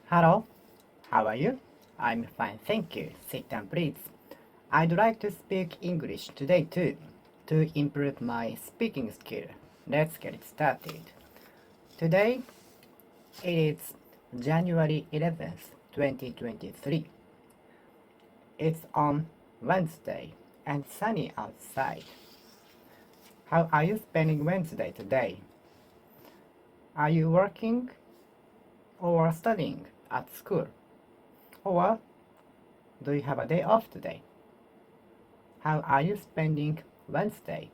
Hello, how are you? I'm fine, thank you. Sit down, please. I'd like to speak English today too, to improve my speaking skill. Let's get started. Today it is January 11th, 2023. It's on Wednesday and sunny outside. How are you spending Wednesday today? Are you working or studying at school? Or do you have a day off today? How are you spending Wednesday?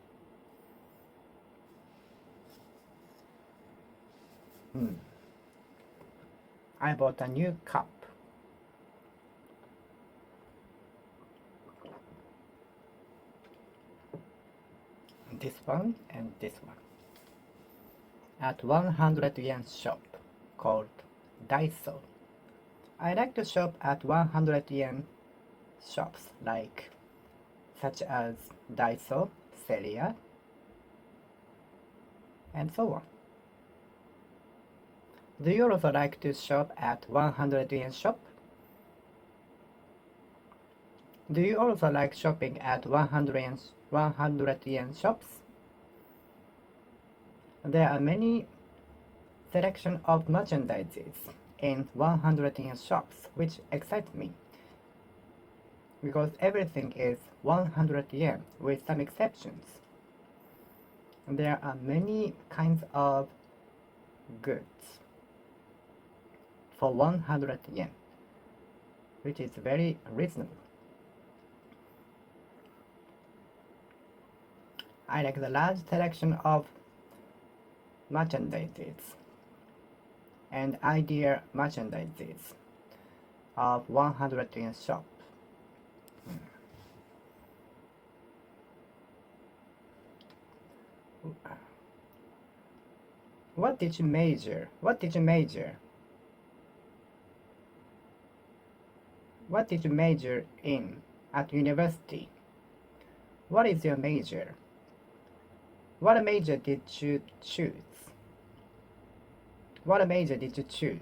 I bought a new cup. This one and this one. At 100 yen shop called Daiso. I like to shop at 100 yen shops such as Daiso, Celia, and so on. Do you also like to shop at 100 yen shop? Do you also like shopping at 100 yen shops? There are many selection of merchandises in 100 yen shops which excite me because everything is 100 yen with some exceptions. There are many kinds of goods for 100 yen, which is very reasonable. I like the large selection of merchandises and ideal merchandises of 100 yen shop. What did you major? What did you major? What did you major in at university? What is your major? What major did you choose? What major did you choose?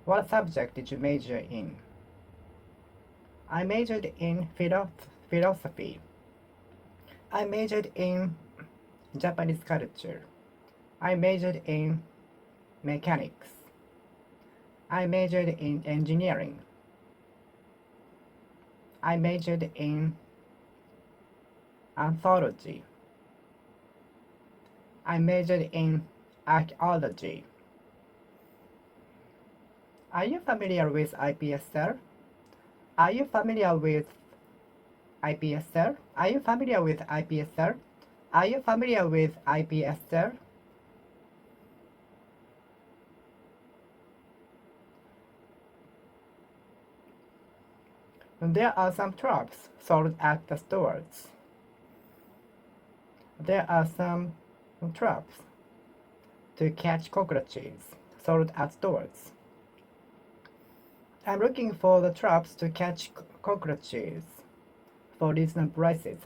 What subject did you major in? I majored in philosophy. I majored in Japanese culture. I majored in mechanics. I majored in engineering. I majored in anthropology. I majored in archaeology. Are you familiar with IPSR? Are you familiar with IPSR? Are you familiar with IPSR? Are you familiar with IPSR? There are some traps sold at the stores. There are some traps to catch cockroaches sold at stores. I'm looking for the traps to catch cockroaches for reasonable prices.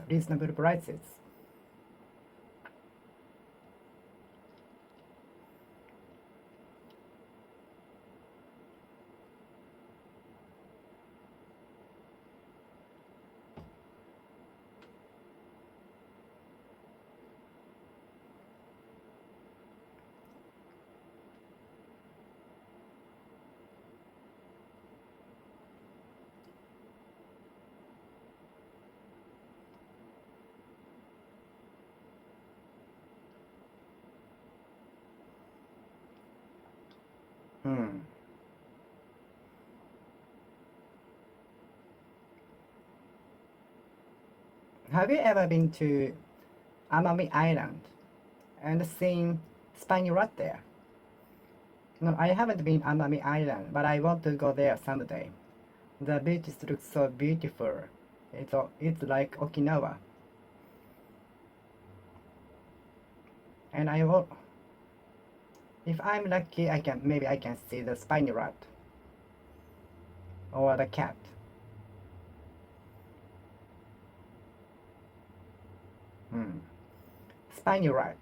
Have you ever been to Amami Island and seen spiny rat there? No, I haven't been Amami Island, but I want to go there someday. The beaches look so beautiful. It's like Okinawa. And if I'm lucky, maybe I can see the spiny rat or the cat. Spiny rat.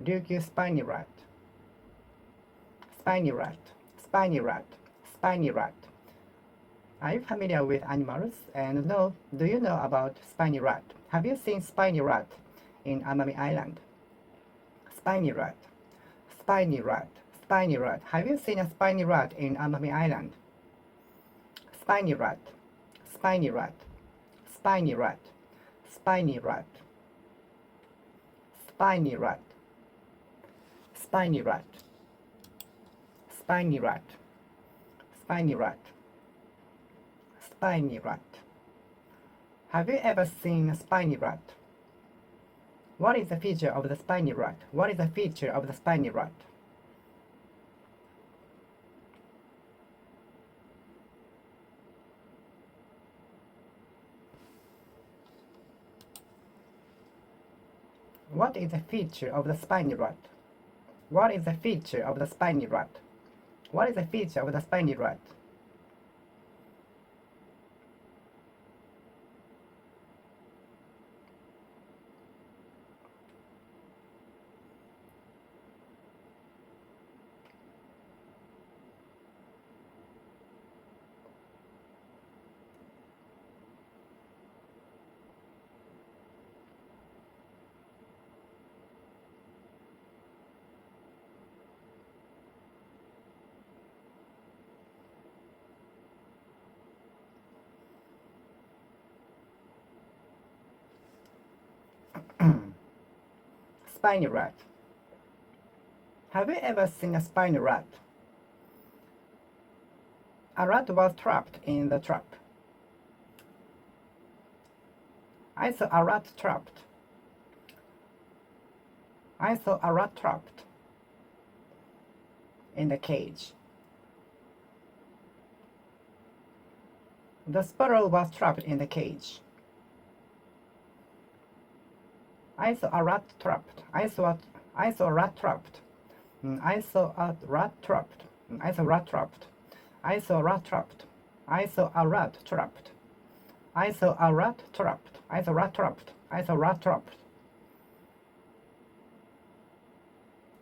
Ryukyu spiny rat. spiny rat, spiny rat, spiny rat. Are you familiar with animals? And do you know about spiny rat? Have you seen spiny rat in Amami Island? Spiny rat, spiny rat, spiny rat. Have you seen a spiny rat in Amami Island? Spiny rat, spiny rat, spiny rat, spiny rat, spiny rat, spiny rat, spiny rat, spiny rat, spiny rat. Have you ever seen a spiny rat? What is the feature of the spiny rat? What is the feature of the spiny rat? What is the feature of the spiny rat? What is the feature of the spiny rat? What is the feature of the spiny rat? Spiny rat. Have you ever seen a spiny rat? A rat was trapped in the trap. I saw a rat trapped. I saw a rat trapped in the cage. The sparrow was trapped in the cage. I saw a rat trapped. I saw a rat trapped. I saw a rat trapped. I saw a rat trapped. I saw a rat trapped. I saw a rat trapped. I saw a rat trapped. I saw a rat trapped. I saw a rat trapped.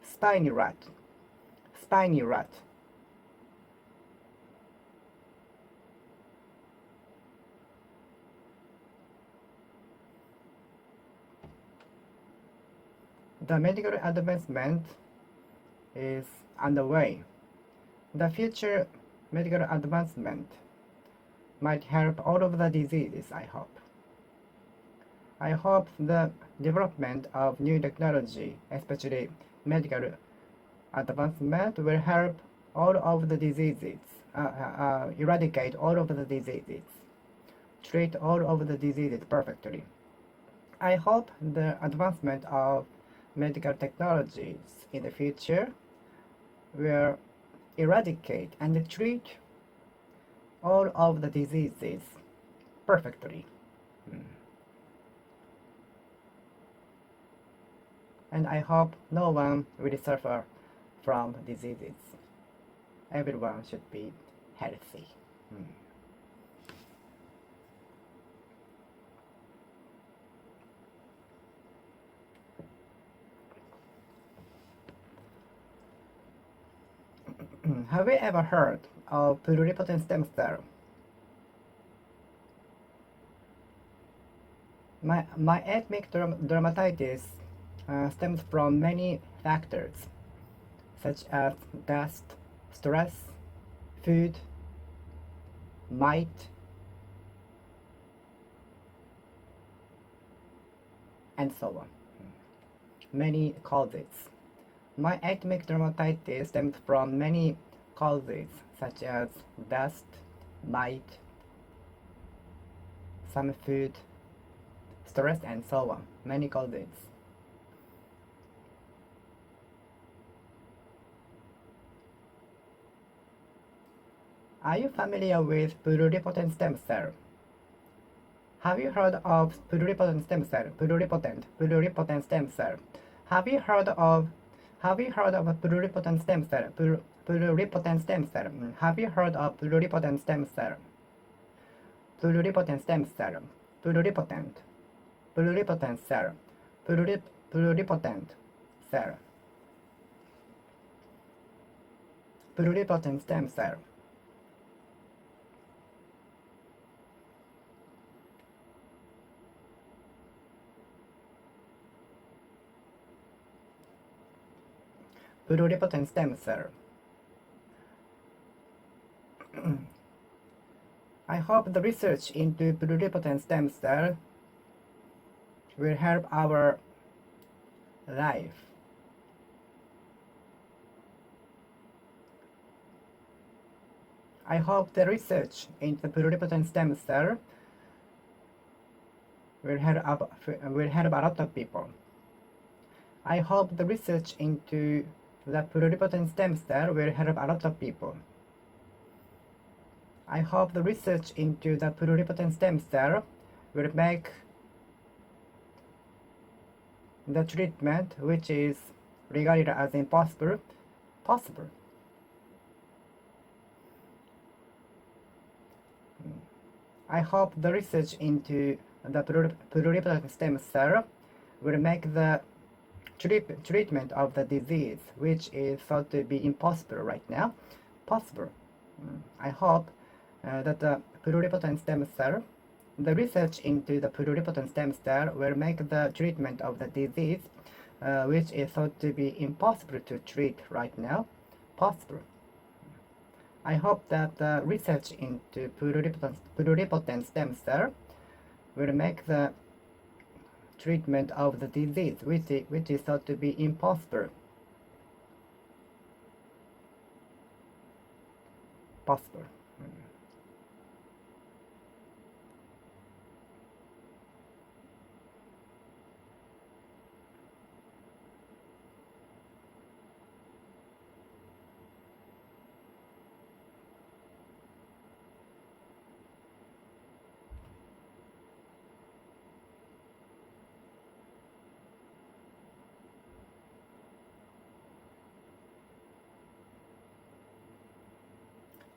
Spiny rat. Spiny rat. The medical advancement is underway. The future medical advancement might help all of the diseases, I hope. I hope the development of new technology, especially medical advancement, will help all of the diseases, eradicate all of the diseases, treat all of the diseases perfectly. I hope the advancement of medical technologies in the future will eradicate and treat all of the diseases perfectly. And I hope no one will suffer from diseases. Everyone should be healthy. Have you ever heard of pluripotent stem cell? My atopic dermatitis stems from many factors, such as dust, stress, food, mite, and so on. Many causes. My atopic dermatitis stems from many causes, such as dust, mite, some food, stress, and so on. Many causes. Are you familiar with pluripotent stem cell? Have you heard of pluripotent stem cell? Pluripotent stem cell. Have you heard of a pluripotent stem cell? Pluripotent stem cell. Have you heard of pluripotent stem cell? Pluripotent stem cell. Pluripotent. Pluripotent cell. Pluripotent cell. pluripotent stem cell. Pluripotent stem cell. I hope the research into pluripotent stem cell will help our life. I hope the research into pluripotent stem cell will help a lot of people. I hope the research into the pluripotent stem cell will help a lot of people. I hope the research into the pluripotent stem cell will make the treatment, which is regarded as impossible, possible. I hope the research into the pluripotent stem cell will make the treatment of the disease, which is thought to be impossible right now, possible. I hope that the pluripotent stem cell, the research into the pluripotent stem cell will make the treatment of the disease, which is thought to be impossible to treat right now, possible. I hope that the research into pluripotent stem cell will make the treatment of the disease, which is thought to be impossible, possible.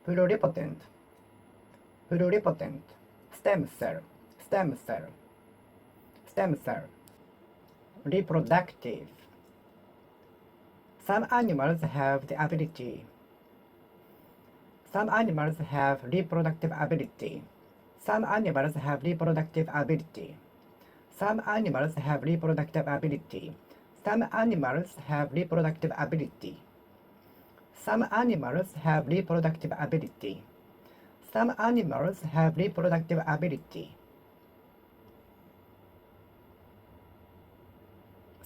Pluripotent stem cell, reproductive. Some animals have the ability. Some animals have reproductive ability. Some animals have reproductive ability. Some animals have reproductive ability. Some animals have reproductive ability. Some animals have reproductive ability. Some animals have reproductive ability.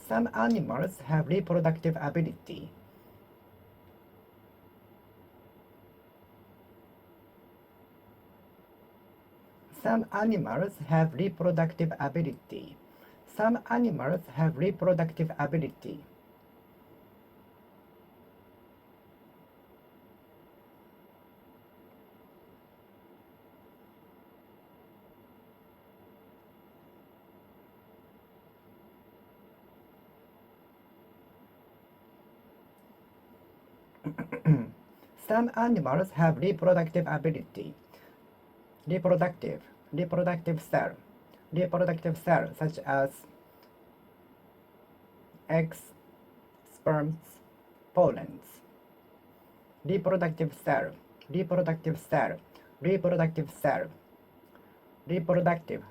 Some animals have reproductive ability. Some animals have reproductive ability. Some animals have reproductive ability. Some animals have reproductive ability. Reproductive cell, such as eggs, sperms, pollens. Reproductive cell, reproductive cell, reproductive cell, reproductive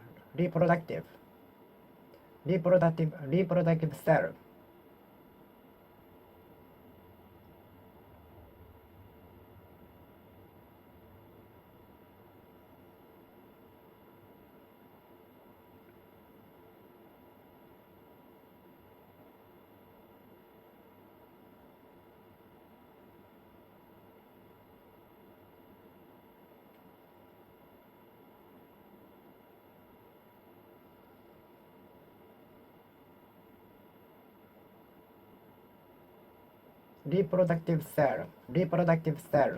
cell. Reproductive cell.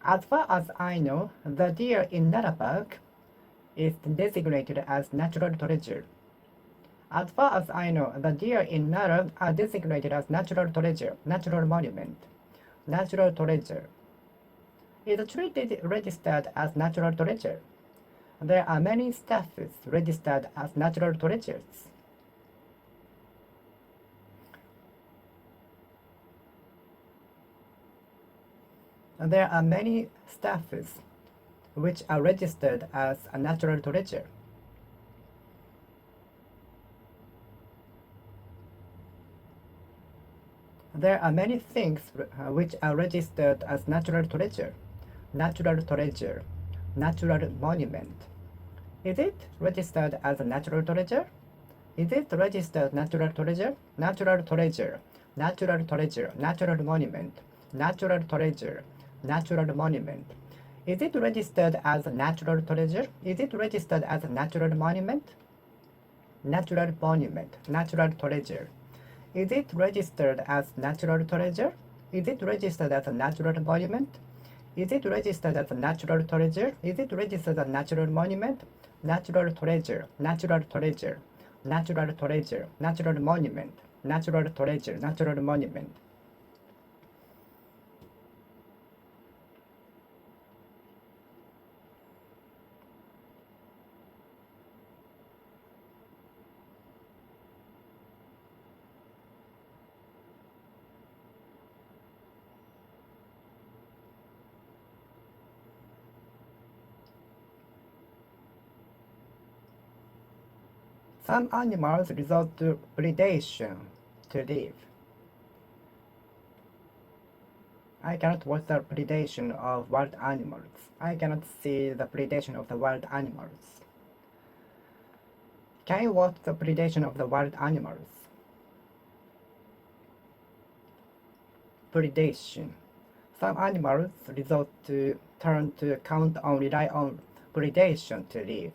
As far as I know, the deer in National Park is designated as natural treasure. As far as I know, the deer in Nara are designated as natural treasure, natural monument, natural treasure. Is treated registered as natural treasure? There are many statues registered as natural treasures. There are many staffs which are registered as a natural treasure. There are many things which are registered as natural treasure. Natural treasure, natural monument. Is it registered as a natural treasure? Is it registered natural treasure? Natural treasure, natural treasure, natural monument, natural treasure, natural monument. Is it registered as a natural treasure? Is it registered as a natural monument? Natural monument, natural treasure. Is it registered as natural treasure? Is it registered as a natural monument? Is it registered as a natural treasure? Is it registered as a natural monument? Natural treasure, natural treasure, natural treasure, natural monument, natural treasure, natural monument. Some animals resort to predation to live. I cannot watch the predation of wild animals. I cannot see the predation of the wild animals. Can you watch the predation of the wild animals? Predation. Some animals resort to turn to count on rely on predation to live.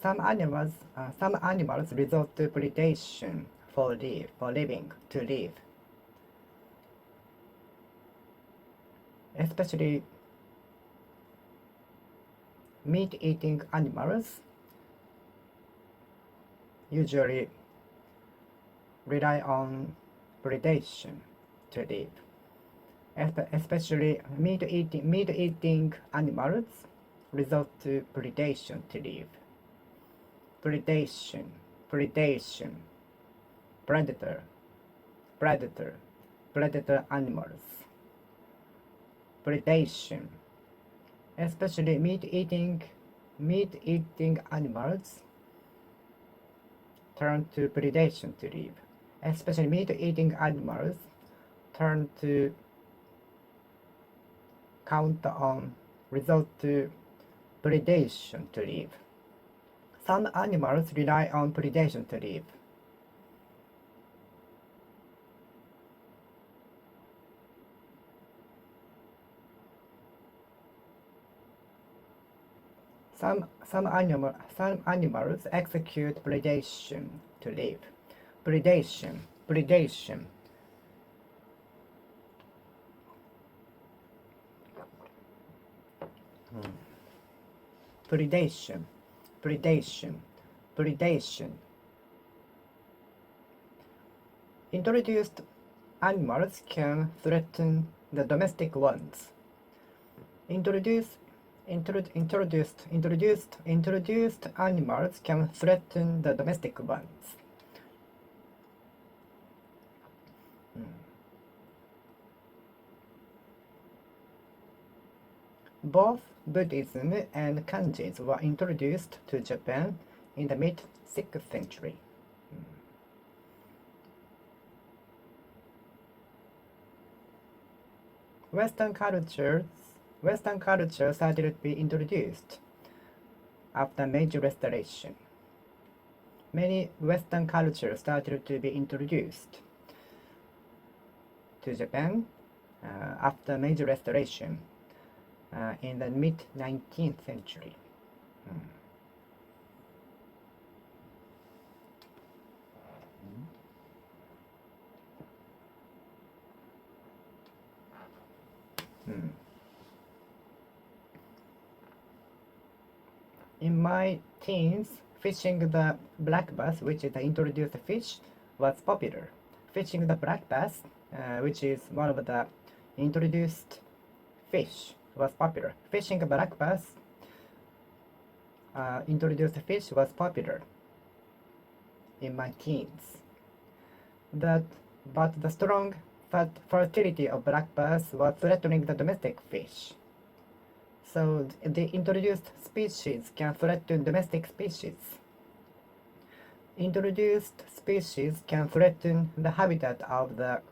Some animals resort to predation for living to live. Especially meat-eating animals usually rely on predation to live. Especially meat-eating animals resort to predation to live. Predation, predation, predator, predator, predator animals. Predation, especially meat-eating animals turn to predation to live. Especially meat-eating animals turn to resort to predation to live. Some animals rely on predation to live. Some animals execute predation to live. Predation, predation. Predation, predation, predation. Introduced animals can threaten the domestic ones. Introduced animals can threaten the domestic ones. Both Buddhism and kanjis were introduced to Japan in the mid-6th century. Western culture started to be introduced after Meiji Restoration. Many Western cultures started to be introduced to Japan after Meiji Restoration in the mid-19th century. In my teens, fishing the black bass, which is the introduced fish, was popular. Fishing the black bass, which is one of the introduced fish, was popular. Fishing black bass, introduced fish, was popular in my teens. But the strong fertility of black bass was threatening the domestic fish. So the introduced species can threaten domestic species. Introduced species can threaten the habitat of the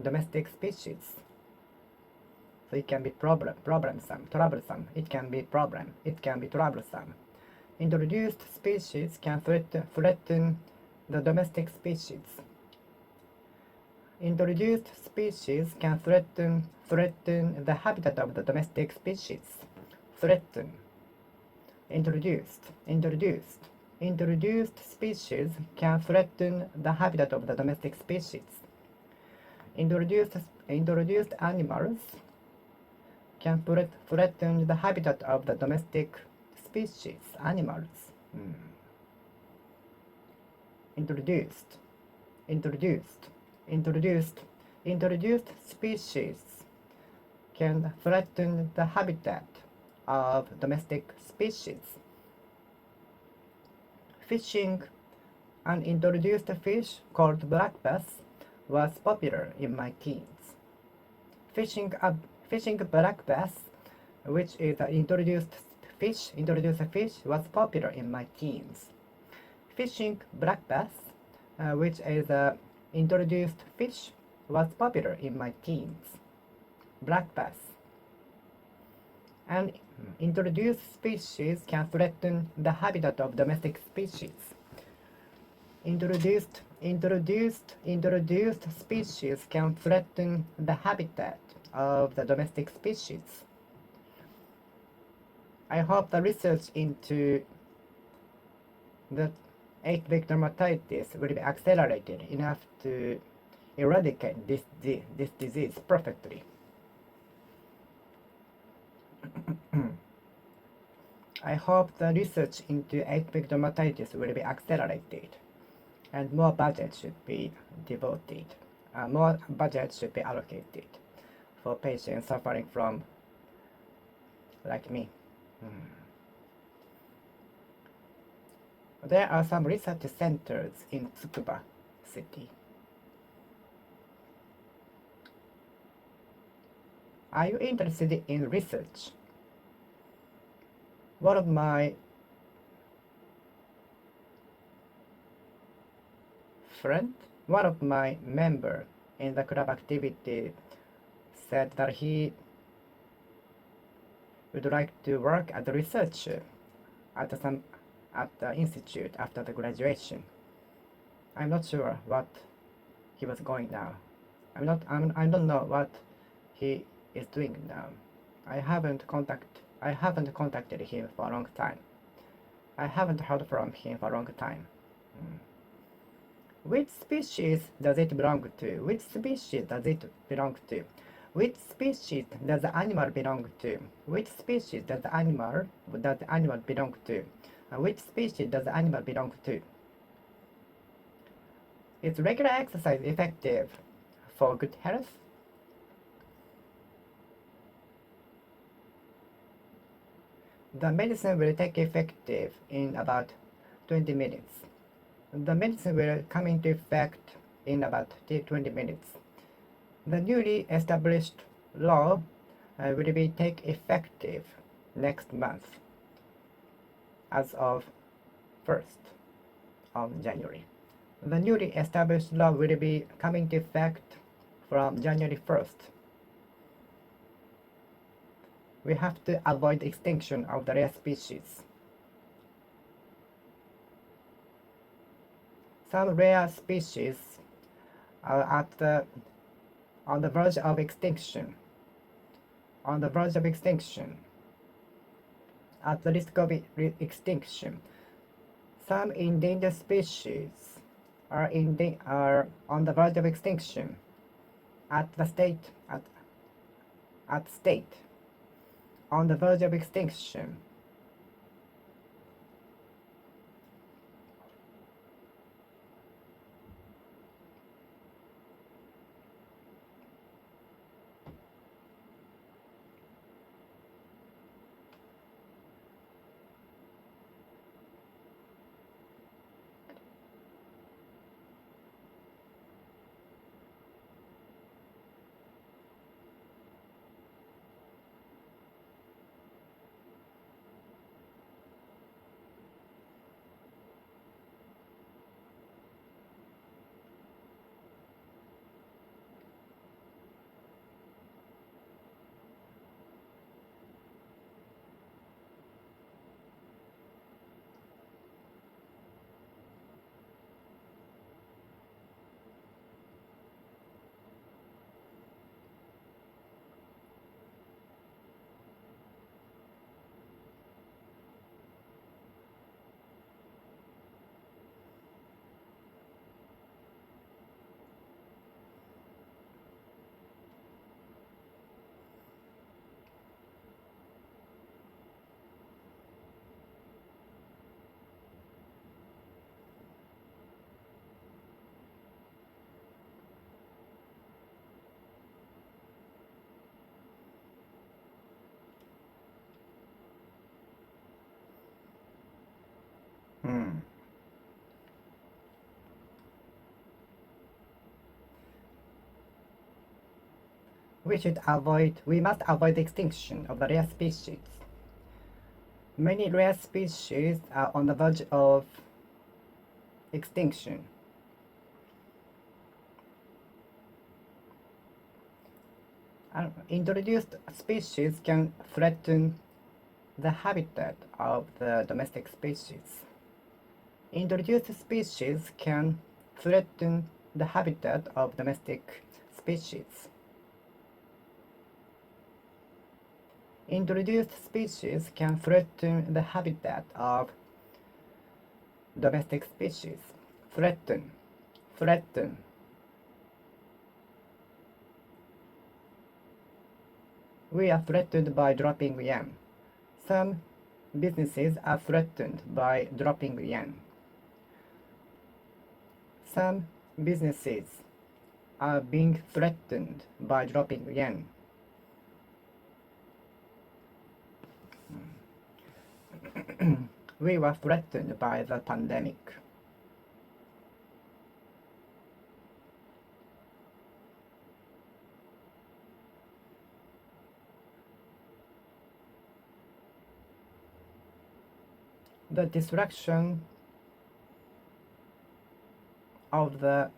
domestic species. So it can be troublesome. It can be troublesome. Introduced species can threaten the domestic species. Introduced species can threaten the habitat of the domestic species. Threaten. Introduced species can threaten the habitat of the domestic species. Introduced animals can threaten the habitat of the domestic species. Animals. Introduced species can threaten the habitat of domestic species. Fishing an introduced fish called black bass was popular in my teens. Fishing black bass, which is an introduced fish, was popular in my teens. Fishing black bass, which is an introduced fish, was popular in my teens. Black bass. An introduced species can threaten the habitat of domestic species. Introduced species can threaten the habitat of the domestic species. I hope the research into the atopic dermatitis will be accelerated enough to eradicate this disease perfectly. I hope the research into atopic dermatitis will be accelerated and more budget should be devoted, more budget should be allocated for patients suffering from, like me. There are some research centers in Tsukuba City. Are you interested in research? One of my member in the club activity said that he would like to work as a researcher at the institute after the graduation. I'm not sure what he was going now. I don't know what he is doing now. I haven't contacted him for a long time. I haven't heard from him for a long time. Which species does it belong to? Which species does it belong to? Which species does the animal belong to? Which species does the animal belong to? Which species does the animal belong to? Is regular exercise effective for good health? The medicine will take effective in about 20 minutes. The medicine will come into effect in about 20 minutes. The newly established law will be take effective next month as of 1st of January. The newly established law will be coming into effect from January 1st. We have to avoid extinction of the rare species. Some rare species are on the verge of extinction. At the risk of extinction. Some endangered species are on the verge of extinction at state, on the verge of extinction. Hmm. We must avoid the extinction of the rare species. Many rare species are on the verge of extinction. Introduced species can threaten the habitat of the domestic species. Introduced species can threaten the habitat of domestic species. Introduced species can threaten the habitat of domestic species. Threaten, threaten. We are threatened by dropping yen. Some businesses are threatened by dropping yen. Some businesses are being threatened by dropping yen. We were threatened by the pandemic. The destruction of the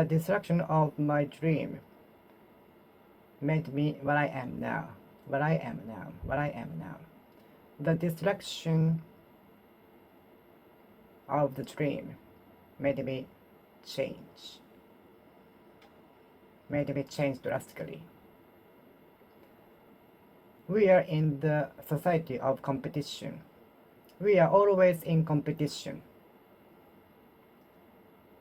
destruction of my dream made me what I am now. What I am now. What I am now. The destruction of the dream made me change. Made me change drastically. We are in the society of competition. We are always in competition.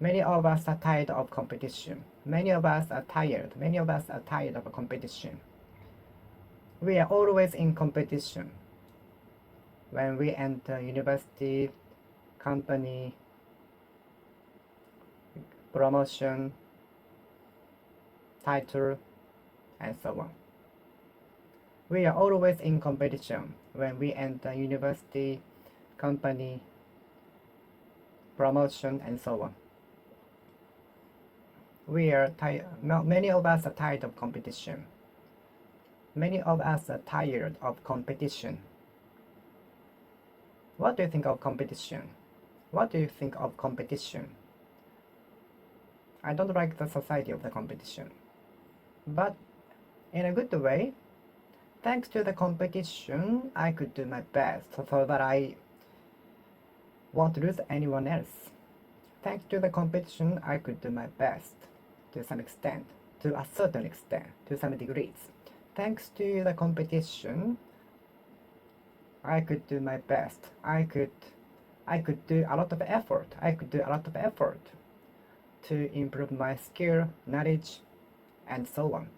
Many of us are tired of competition. Many of us are tired. Many of us are tired of competition. We are always in competition. When we enter university, company, promotion, title, and so on. We are always in competition when we enter university, company, promotion, and so on. We are tired. Many of us are tired of competition. Many of us are tired of competition. What do you think of competition? What do you think of competition? I don't like the society of the competition. But in a good way, thanks to the competition, I could do my best so that I won't lose anyone else. Thanks to the competition, I could do my best to some extent, to a certain extent, to some degrees. Thanks to the competition, I could do my best. I could do a lot of effort. I could do a lot of effort to improve my skill, knowledge, and so on,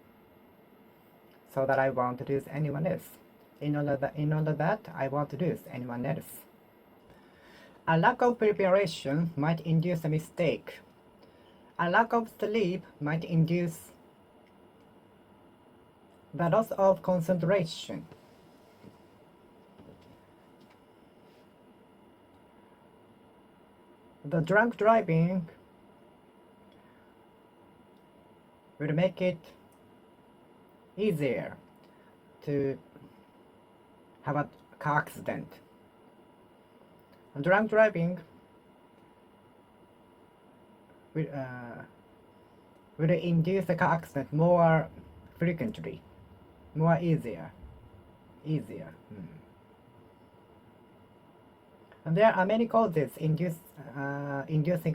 so that I won't lose anyone else. In order that I won't lose anyone else. A lack of preparation might induce a mistake. A lack of sleep might induce the loss of concentration. The drunk driving will make it easier to have a car accident. Drunk driving will induce a car accident more frequently, more easier. And there are many causes inducing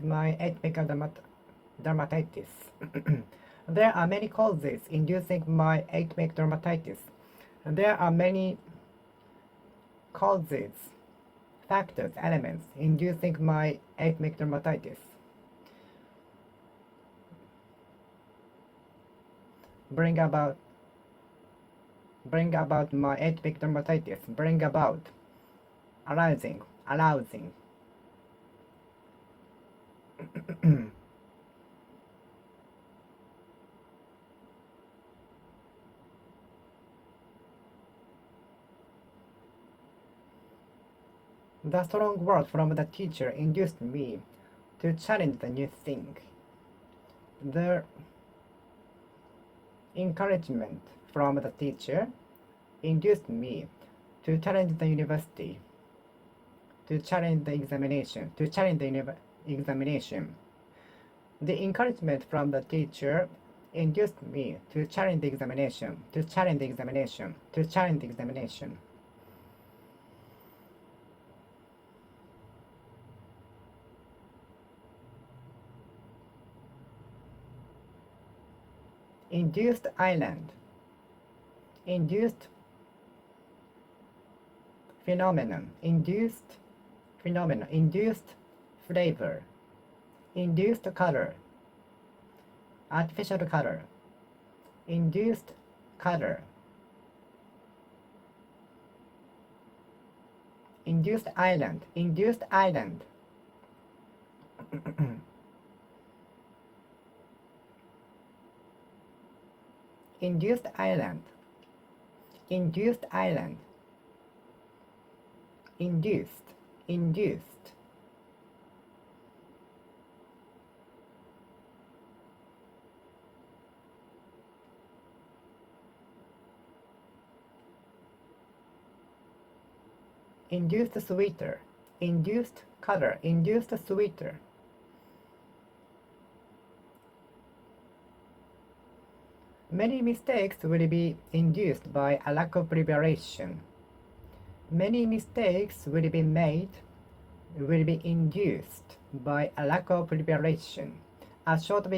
my atopic dermatitis. There are many causes inducing my atopic dermatitis. And there are many causes, factors, elements inducing my atopic dermatitis. Bring about my atopic dermatitis. Bring about arousing. The strong word from the teacher induced me to challenge the new thing. The encouragement from the teacher induced me to challenge the university, to challenge the examination, to challenge the examination. The encouragement from the teacher induced me to challenge the examination, to challenge the examination, to challenge the examination. Induced island, induced phenomenon, induced phenomenon, induced flavor, induced color, artificial color, induced color, induced island, induced island. Induced island, induced island, induced, induced. Induced sweeter, induced color, induced sweeter. Many mistakes will be induced by a lack of preparation. Many mistakes will be made, will be induced by a lack of preparation, a short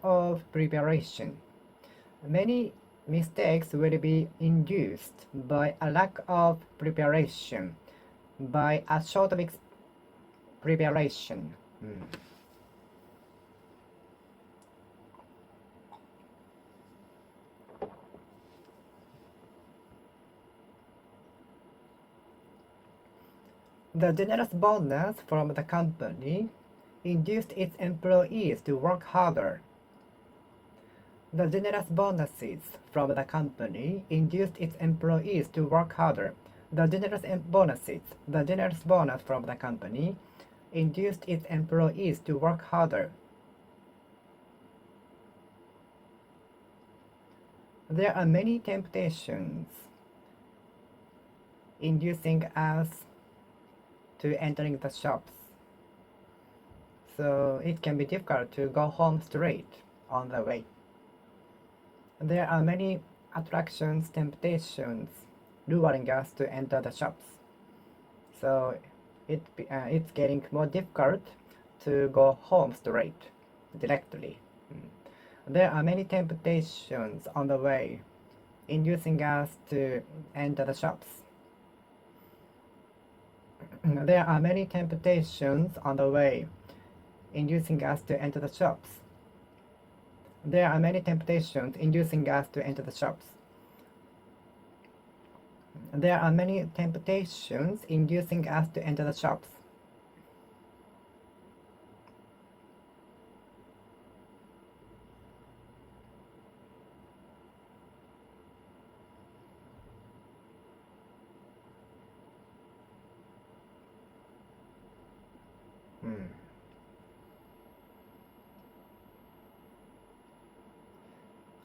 of preparation. Many mistakes will be induced by a lack of preparation, by a short of preparation. The generous bonus from the company induced its employees to work harder. The generous bonuses from the company induced its employees to work harder. The generous bonus from the company induced its employees to work harder. There are many temptations inducing us to entering the shops, so it can be difficult to go home straight on the way. There are many attractions, temptations luring us to enter the shops, so it's getting more difficult to go home straight directly. There are many temptations on the way inducing us to enter the shops. There are many temptations on the way inducing us to enter the shops. There are many temptations inducing us to enter the shops. There are many temptations inducing us to enter the shops.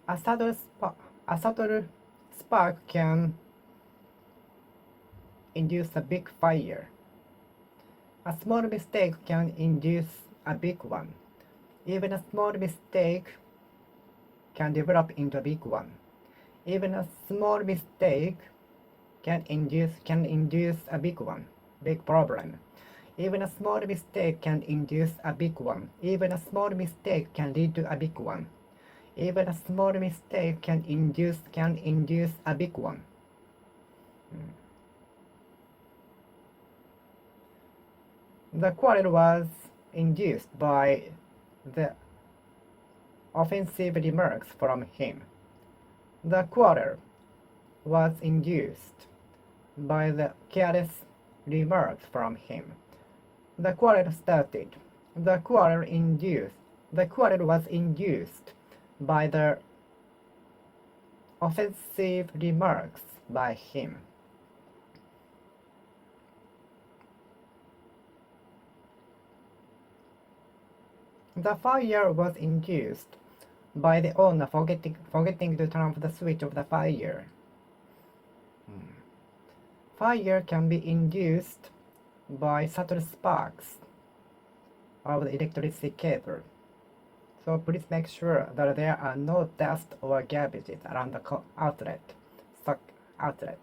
A subtle spark can induce a big fire. A small mistake can induce a big one. Even a small mistake can develop into a big one. Even a small mistake can induce a big one, big problem. Even a small mistake can induce a big one. Even a small mistake can lead to a big one. Even a small mistake can induce a big one. The quarrel was induced by the offensive remarks from him. The quarrel was induced by the careless remarks from him. The quarrel started. The quarrel was induced by the offensive remarks by him. The fire was induced by the owner forgetting to turn off the switch of the fire. Fire can be induced by subtle sparks of the electricity cable. So please make sure that there are no dust or garbages around the stock outlet.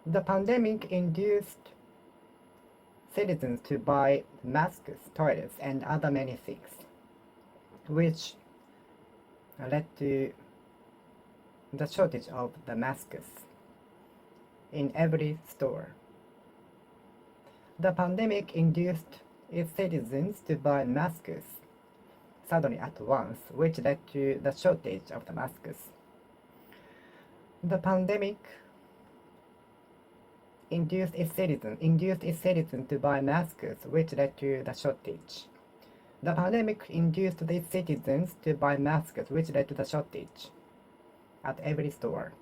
The pandemic induced citizens to buy masks, toilets, and other many things, which led to the shortage of the masks in every store. The pandemic induced its citizens to buy masks suddenly at once, which led to the shortage of the masks. The pandemic induced its citizens to buy masks, which led to the shortage. The pandemic induced its citizens to buy masks, which led to the shortage at every store.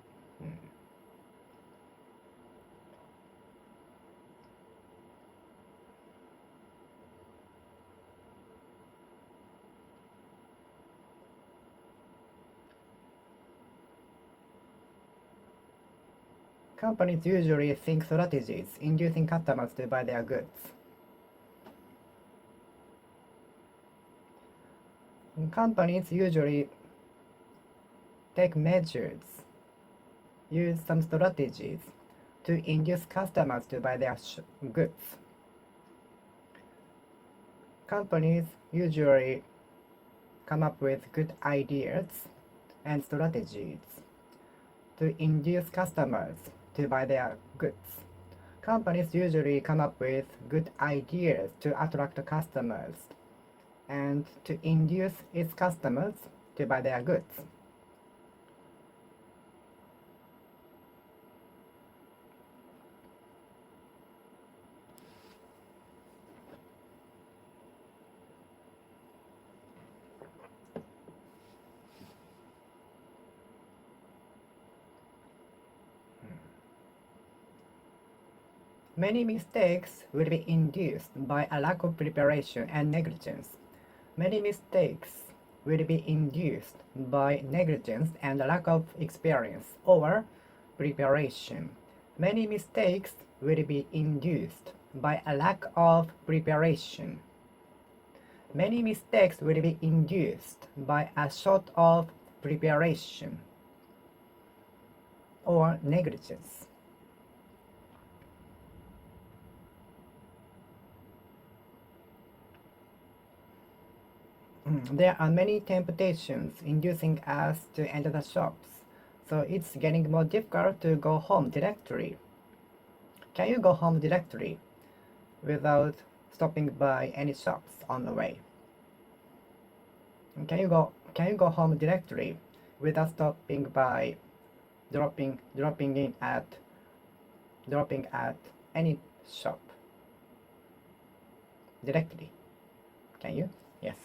Companies usually think strategies inducing customers to buy their goods. Companies usually take measures, use some strategies to induce customers to buy their goods. Companies usually come up with good ideas and strategies to induce customers to buy their goods. Companies usually come up with good ideas to attract customers and to induce its customers to buy their goods. Many mistakes will be induced by a lack of preparation and negligence. Many mistakes will be induced by negligence and lack of experience or preparation. Many mistakes will be induced by a lack of preparation. Many mistakes will be induced by a short of preparation or negligence. There are many temptations inducing us to enter the shops, so it's getting more difficult to go home directly. Can you go home directly without stopping by any shops on the way? Can you go home directly without stopping by dropping at any shop directly? Can you? Yes.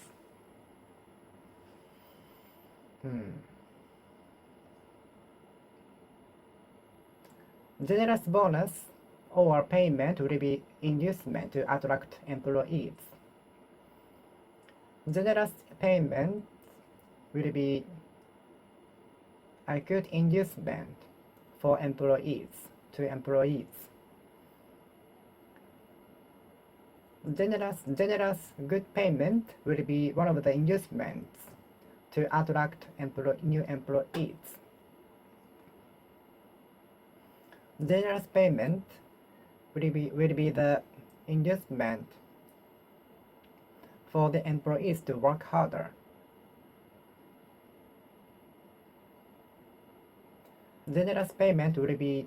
Generous bonus or payment will be inducement to attract employees. Generous payment will be a good inducement for employees. Generous good payment will be one of the inducements to attract new employees. Generous payment will be the inducement for the employees to work harder. Generous payment will be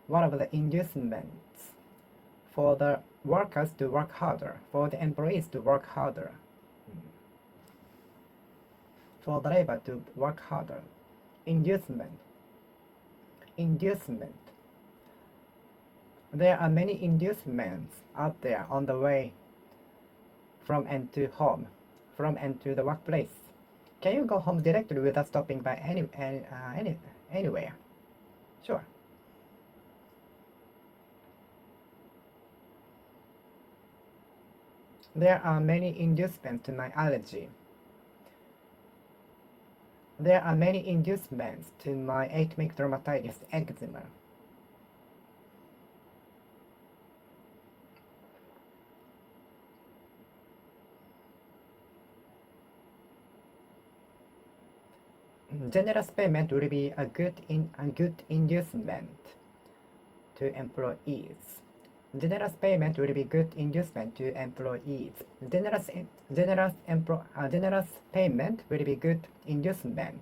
one of the inducements for the workers to work harder, for the employees to work harder, for the labor to work harder. Inducement. There are many inducements out there on the way from and to home, from and to the workplace. Can you go home directly without stopping by anywhere? Sure. There are many inducements to my allergy. There are many inducements to my atopic dermatitis eczema. Generous payment will be a good inducement to employees. Generous payment will be good inducement to employees. Generous payment will be good inducement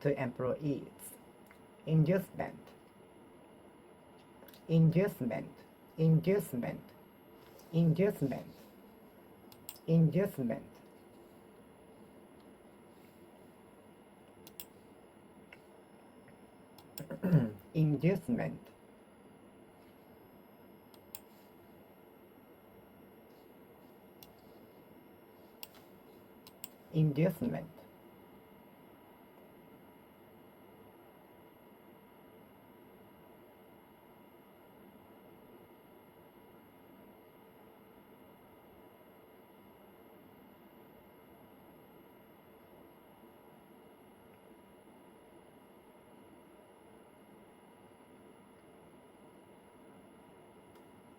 to employees. Inducement. Inducement. Inducement. Inducement. Inducement. Inducement. Inducement.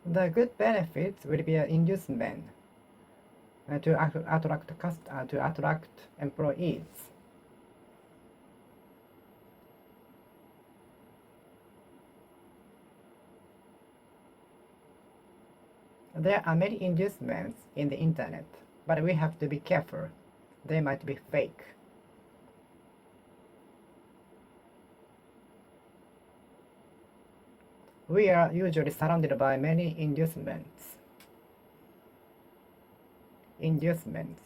The good benefits will be an inducement to attract employees. There are many inducements in the internet, but we have to be careful. They might be fake. We are usually surrounded by many inducements. Inducements.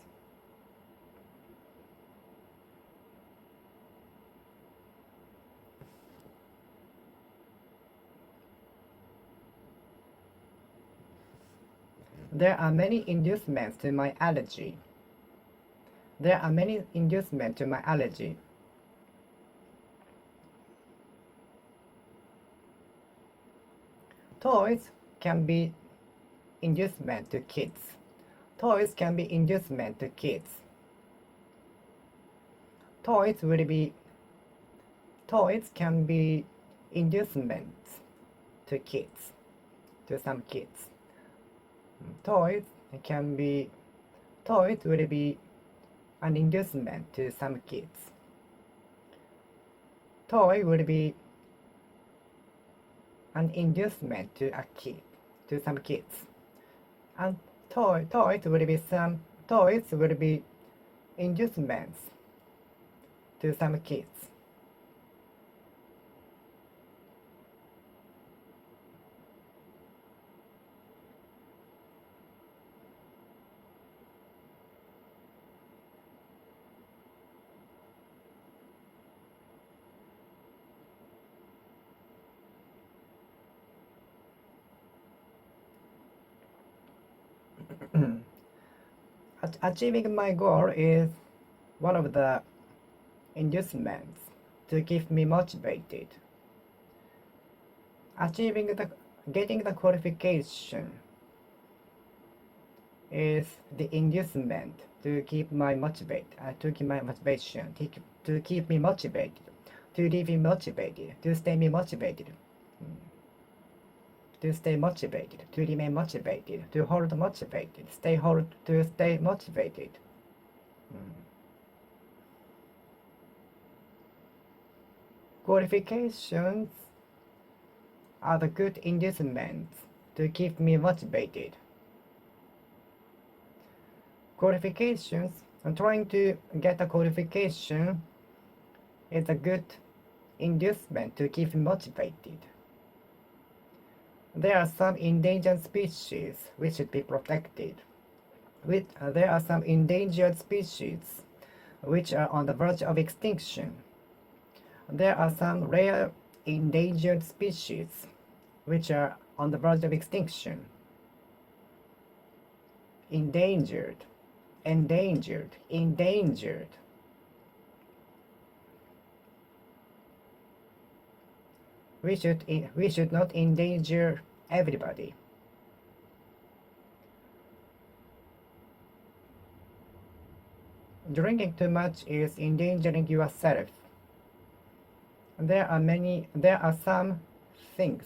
There are many inducements to my allergy. There are many inducements to my allergy. Toys can be inducement to kids. Toys can be inducement to kids. Toys can be inducements to kids, to some kids. Toys will be an inducement to some kids. Toy will be an inducement to some kids. And toys will be inducements to some kids. Achieving my goal is one of the inducements to keep me motivated. Getting the qualification is the inducement to keep my motivation, to keep me motivated, to leave me motivated, to stay me motivated. To stay motivated, to remain motivated, to hold motivated, to stay motivated. Qualifications are the good inducements to keep me motivated. Qualifications, trying to get a qualification is a good inducement to keep me motivated. There are some endangered species which should be protected. There are some endangered species which are on the verge of extinction. There are some rare endangered species which are on the verge of extinction. Endangered, endangered, endangered. We should not endanger everybody. Drinking too much is endangering yourself. There are some things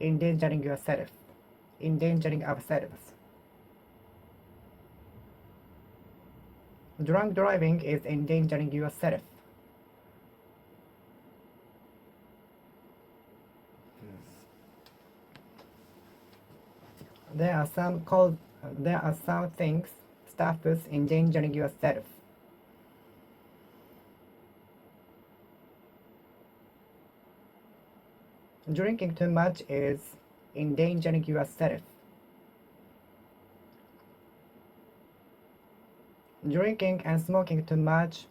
endangering yourself, endangering ourselves. Drunk driving is endangering yourself. There are some things, stuffs endangering yourself. Drinking too much is endangering yourself. Drinking and smoking too much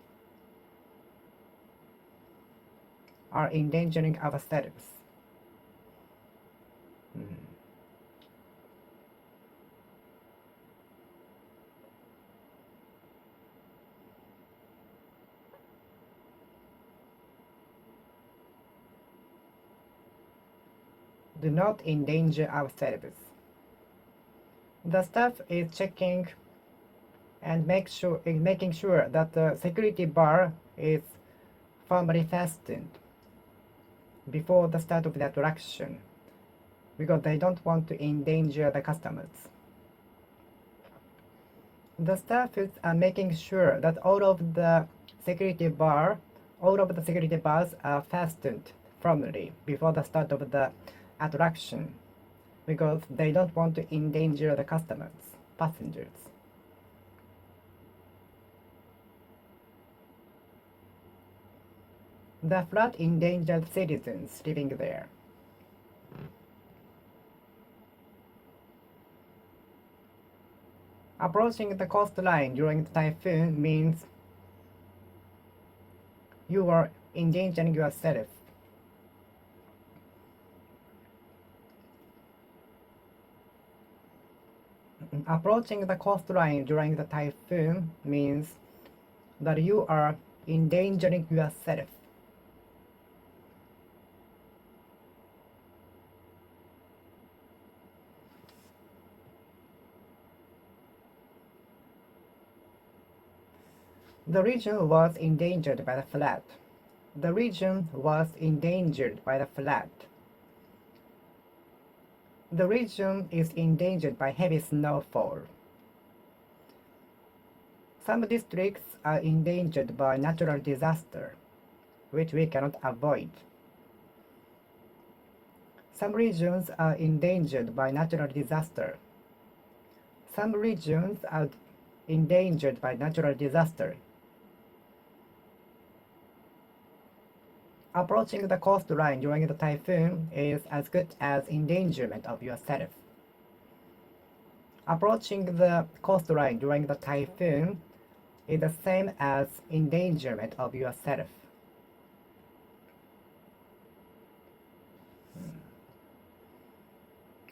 are endangering ourselves. Do not endanger ourselves. The staff is checking and making sure that the security bar is firmly fastened before the start of the attraction, because they don't want to endanger the customers. The staff is making sure that all of the security bars are fastened firmly before the start of the attraction, because they don't want to endanger the passengers. The flood endangered citizens living there. Approaching the coastline during the typhoon means you are endangering yourself. Approaching the coastline during the typhoon means that you are endangering yourself. The region was endangered by the flood. The region was endangered by the flood. The region is endangered by heavy snowfall. Some districts are endangered by natural disaster, which we cannot avoid. Some regions are endangered by natural disaster. Some regions are endangered by natural disaster. Approaching the coastline during the typhoon is as good as endangerment of yourself. Approaching the coastline during the typhoon is the same as endangerment of yourself.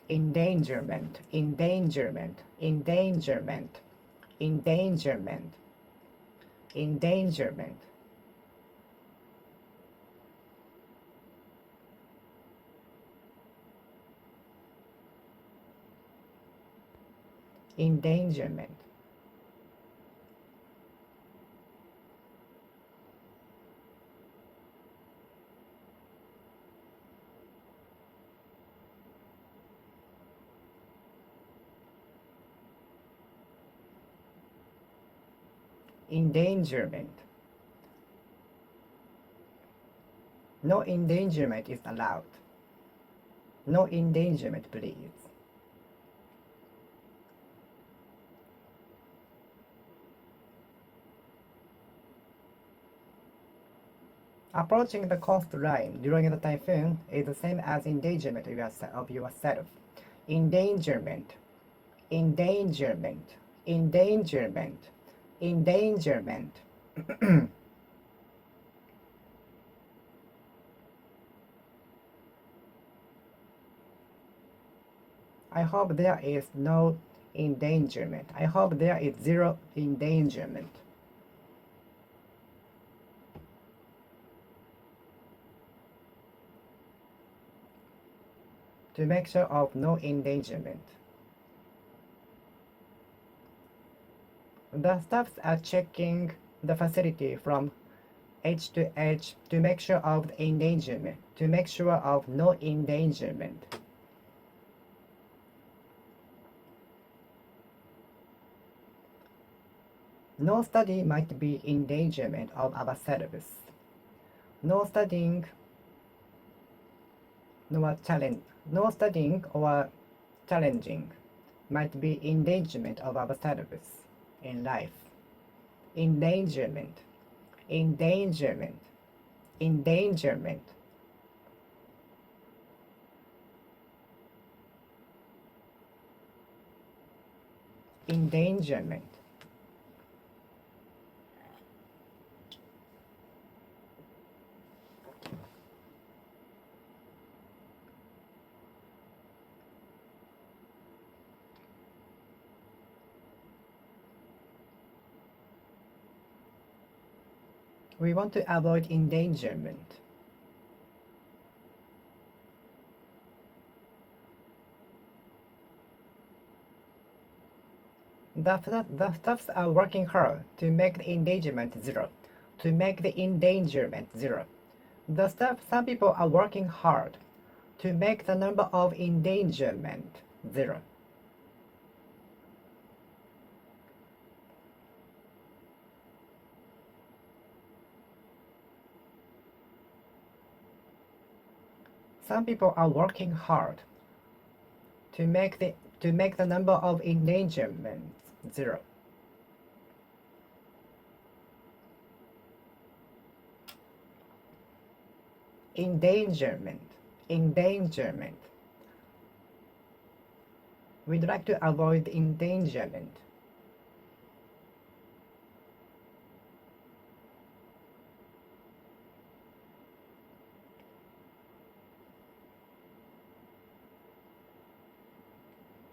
Endangerment, endangerment, endangerment, endangerment, endangerment. Endangerment. Endangerment. No endangerment is allowed. No endangerment, please. Approaching the coastline during the typhoon is the same as endangerment of yourself. Endangerment, endangerment, endangerment, endangerment. I hope there is no endangerment. I hope there is zero endangerment. To make sure of no endangerment. The staffs are checking the facility from edge to edge to make sure of the endangerment, to make sure of no endangerment. No study might be endangerment of our service. No studying no studying or challenging might be endangerment of our service in life. Endangerment, endangerment, endangerment. Endangerment. We want to avoid endangerment. The staffs are working hard to make the endangerment zero. To make the endangerment zero. Some people are working hard to make the number of endangerment zero. Some people are working hard to make the number of endangerments zero. Endangerment, endangerment. We'd like to avoid endangerment.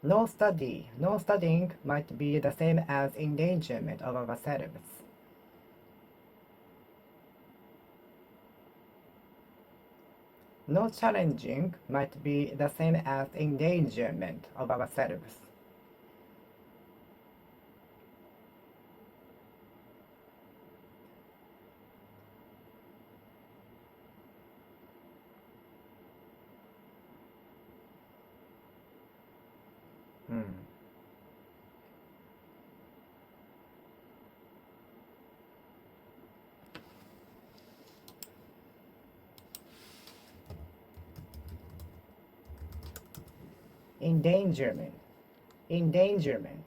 No studying might be the same as endangerment of our service. No challenging might be the same as endangerment of our service. Endangerment, endangerment.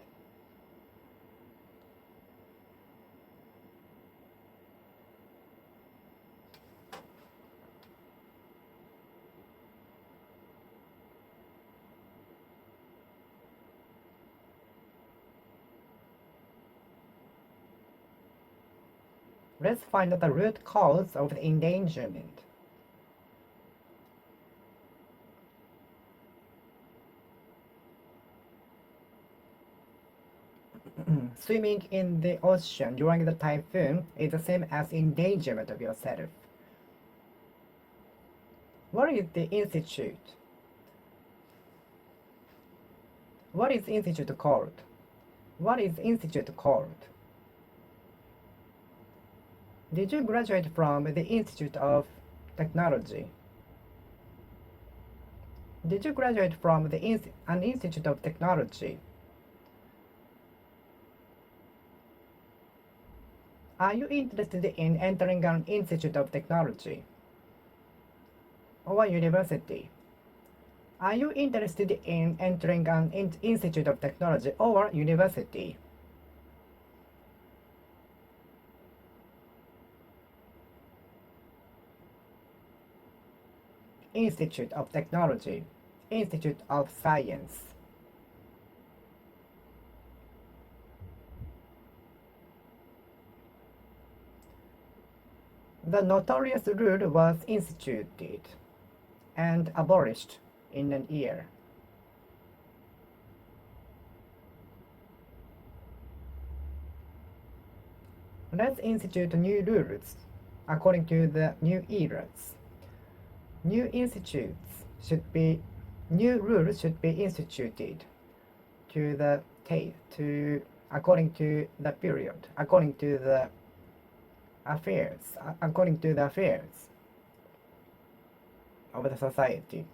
Let's find out the root cause of the endangerment. Swimming in the ocean during the typhoon is the same as endangerment of yourself. What is the institute? What is institute called? What is institute called? Did you graduate from the Institute of Technology? Did you graduate from an Institute of Technology? Are you interested in entering an Institute of Technology or university? Are you interested in entering an Institute of Technology or university? Institute of Technology, Institute of Science. The notorious rule was instituted and abolished in an year. Let's institute new rules according to the new eras. New institutes should be New rules should be instituted to the to according to the period, according to the affairs of the society,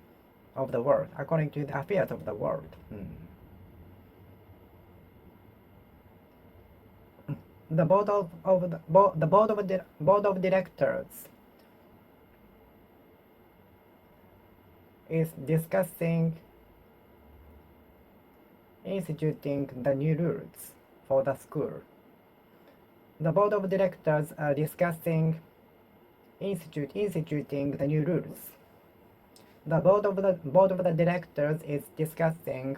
of the world, according to the affairs of the world. The board of directors is discussing instituting the new rules for the school. The board of directors are discussing instituting the new rules. The board of the directors is discussing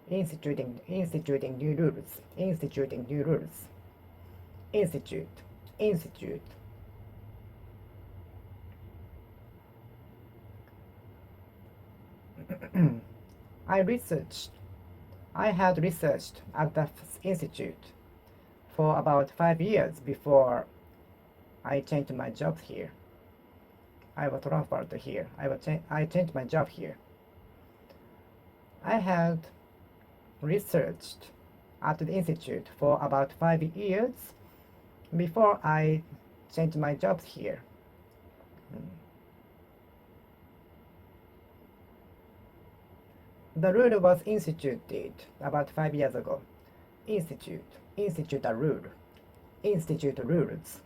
instituting new rules. Instituting new rules. Institute. I had researched at the institute for about 5 years before I changed my job here. I was transferred to here. I changed my job here. I had researched at the institute for about 5 years before I changed my jobs here. The rule was instituted about 5 years ago. Institute a rule. Institute rules.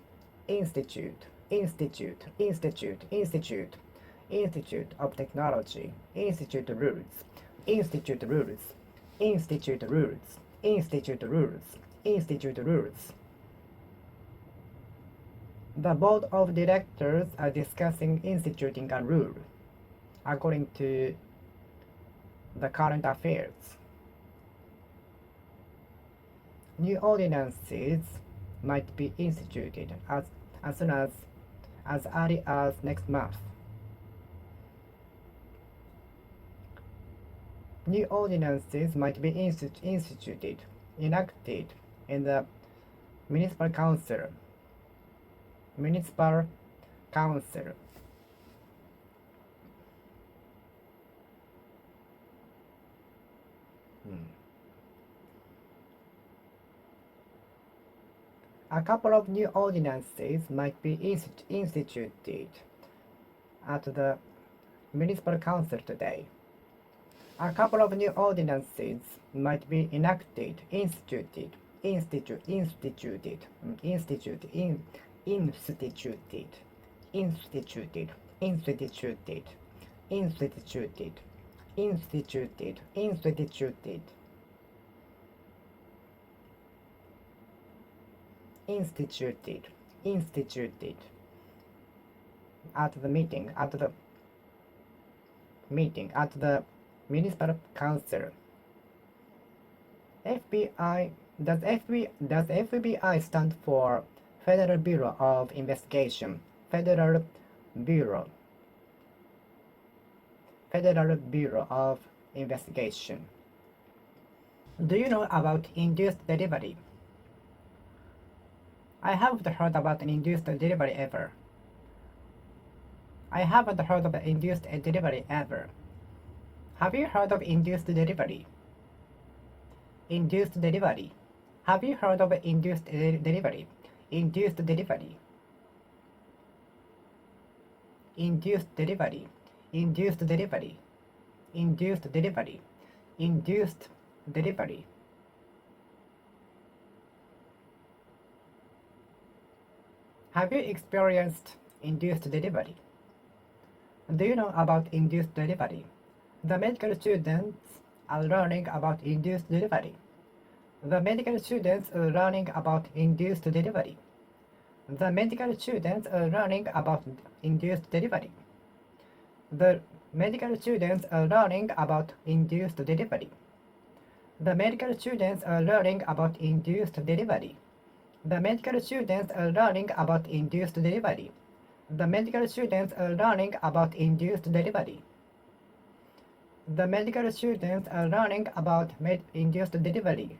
Institute of technology. Institute rules. Institute rules. Institute rules. Institute rules. Institute rules. The board of directors are discussing instituting a rule according to the current affairs. New ordinances might be instituted as soon as early as next month. New ordinances might be enacted in the municipal council. A couple of new ordinances might be instituted at the municipal council today. A couple of new ordinances might be instituted at the municipal council. FBI does FBI stand for Federal Bureau of Investigation? Federal Bureau of Investigation. Do you know about induced delivery? I haven't heard about an induced delivery ever. Have you heard of induced delivery? Have you heard of induced delivery? Induced delivery. Have you experienced induced delivery? Do you know about induced delivery? The medical students are learning about induced delivery. The medical students are learning about induced delivery. The medical students are learning about induced delivery. The medical students are learning about induced delivery. The medical students are learning about induced delivery. The medical students are learning about induced delivery. The medical students are learning about induced delivery. The medical students are learning about induced delivery.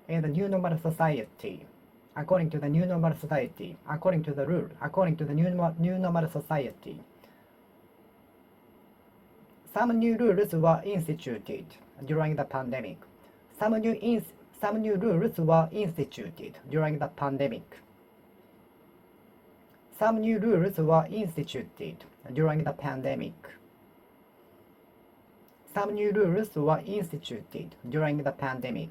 in the new normal society, according to the new normal society, according to the rule, according to the new normal society. Some new rules were instituted during the pandemic. Some new rules were instituted during the pandemic. Some new rules were instituted during the pandemic. Some new rules were instituted during the pandemic.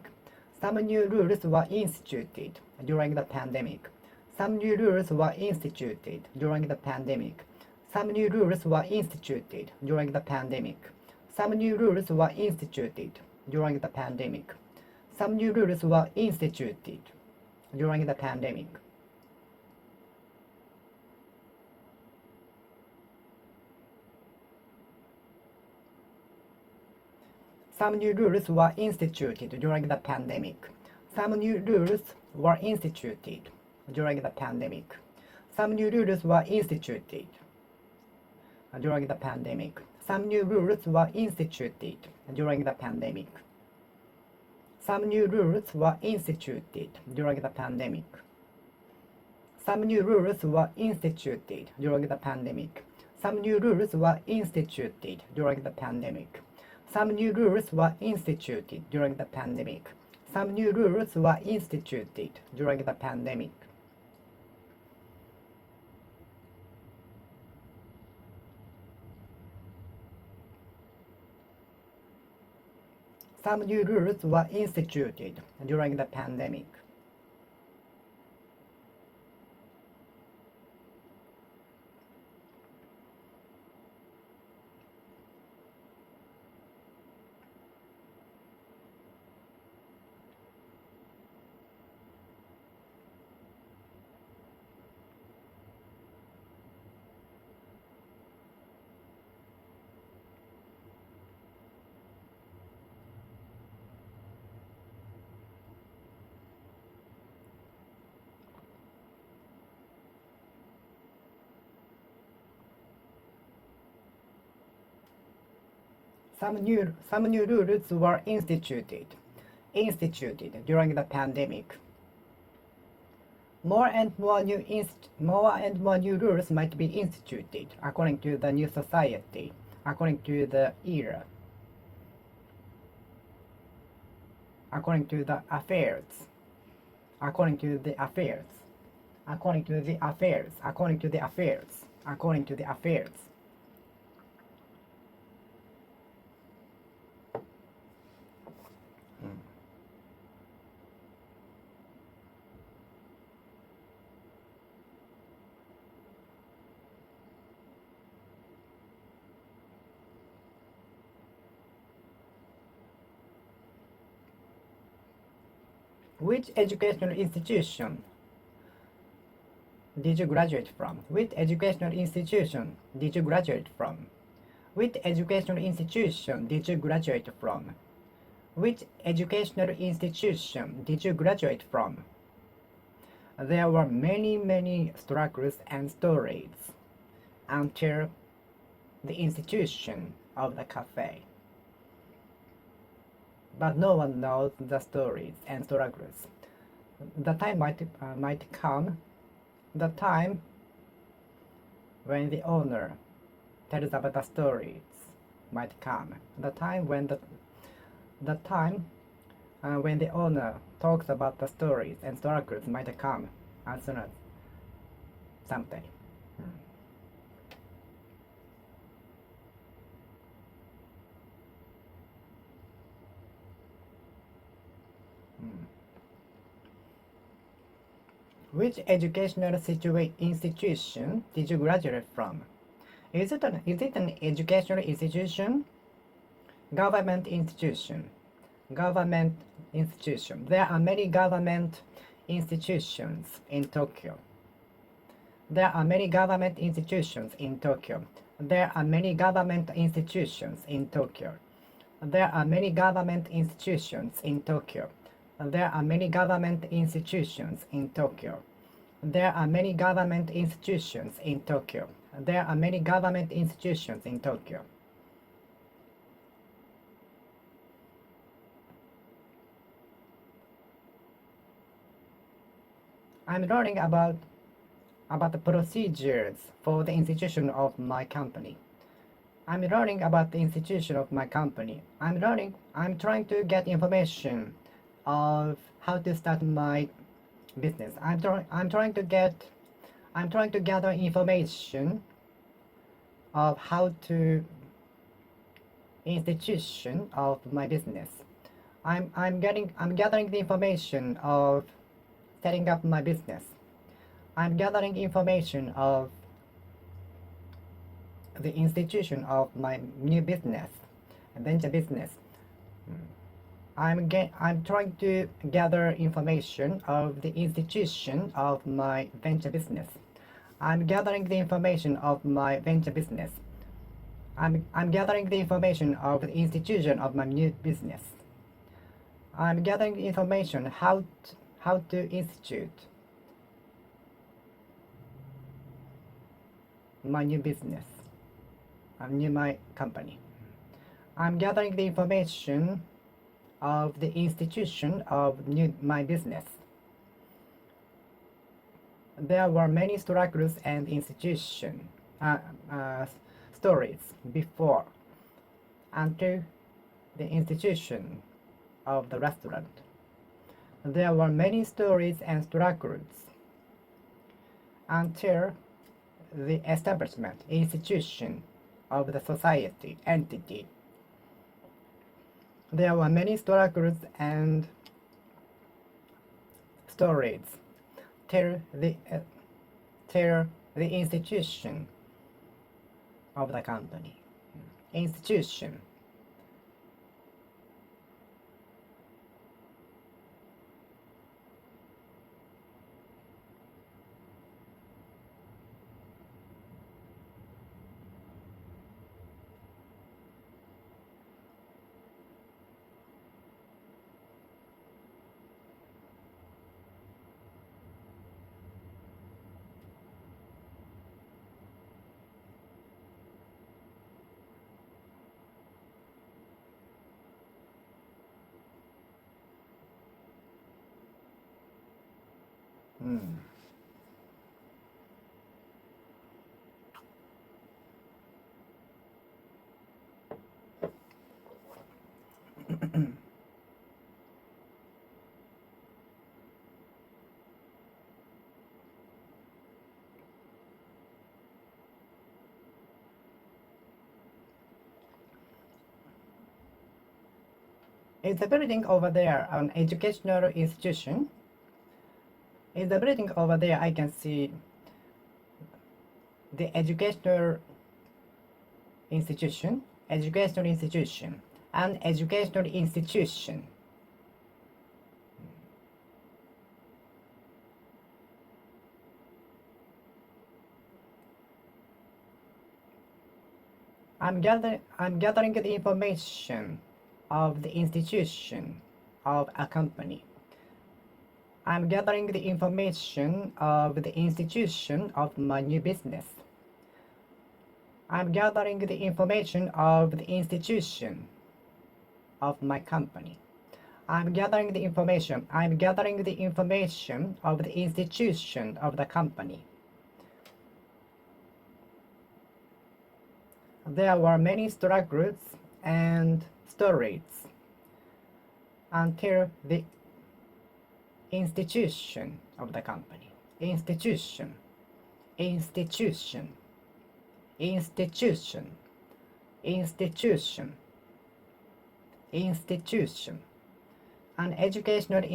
Some new rules were instituted during the pandemic. Some new rules were instituted during the pandemic. Some new rules were instituted during the pandemic. Some new rules were instituted during the pandemic. Some new rules were instituted during the pandemic. Some new rules were instituted during the pandemic. Some new rules were instituted during the pandemic. Some new rules were instituted during the pandemic. Some new rules were instituted during the pandemic. Some new rules were instituted during the pandemic. Some new rules were instituted during the pandemic. Some new rules were instituted during the pandemic. Some new rules were instituted during the pandemic. Some new rules were instituted during the pandemic. Some new rules were instituted during the pandemic. Some new rules were instituted during the pandemic. More and more new rules might be instituted according to the new society, according to the era, according to the affairs, according to the affairs, according to the affairs, according to the affairs, according to the affairs. Which educational institution did you graduate from? Which educational institution did you graduate from? Which educational institution did you graduate from? Which educational institution did you graduate from? There were many struggles and stories until the institution of the cafe. But no one knows the stories and struggles. The time might come, the time when the owner tells about the stories might come. The time when when the owner talks about the stories and struggles might come as soon as someday. Which educational institution did you graduate from? Is it an educational institution? Government institution. Government institution. There are many government institutions in Tokyo. There are many government institutions in Tokyo. There are many government institutions in Tokyo. There are many government institutions in Tokyo. There are many government institutions in Tokyo. There are many government institutions in Tokyo. There are many government institutions in Tokyo. I'm learning about the procedures for the institution of my company. I'm learning about the institution of my company. I'm trying to get information of how to start my business. I'm trying to gather information of how to institution of my business. I'm gathering the information of setting up my business. I'm gathering information of the institution of my new business, venture business. I'm trying to gather information of the institution of my venture business. I'm gathering the information of my venture business. I'm gathering the information of the institution of my new business. I'm gathering information how to institute my new business, my company. I'm gathering the information of the institution of my business. There were many struggles and institution stories before until the institution of the restaurant. There were many stories and struggles until the establishment, institution of the society, entity. There were many struggles and stories till the institution of the company. Institution. Is the building over there an educational institution? Is the building over there I can see the educational institution, an educational institution. I'm gathering the information of the institution of a company. I'm gathering the information of the institution of my new business. I'm gathering the information of the institution of my company. I'm gathering the information of the institution of the company. There were many struggles and stories until the institution of the company. Institution. An educational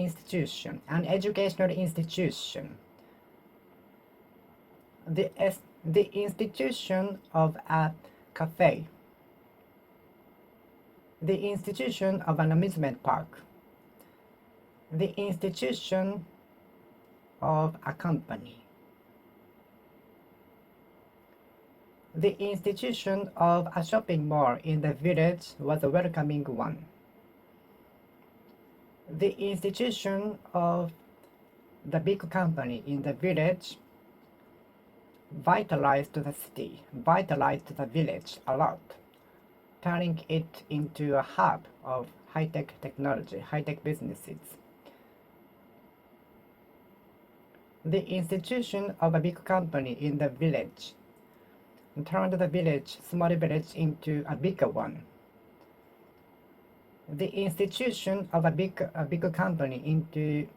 institution. The institution of a cafe. The institution of an amusement park. The institution of a company. The institution of a shopping mall in the village was a welcoming one. The institution of the big company in the village vitalized the city, vitalized the village a lot, turning it into a hub of high-tech technology, high-tech businesses. The institution of a big company in the village turned the small village into a bigger one. The institution of a big company into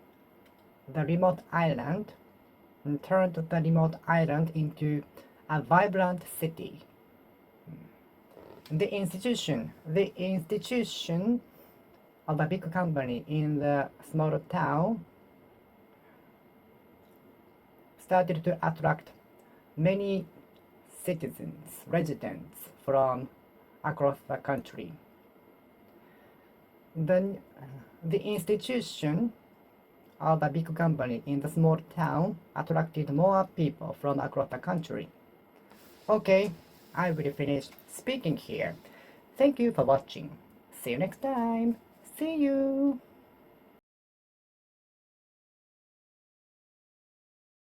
the remote island turned the remote island into a vibrant city. The institution of a big company in the small town started to attract many citizens, residents from across the country. Then the institution of a big company in the small town attracted more people from across the country. Okay, I will finish speaking here. Thank you for watching. See you next time. See you.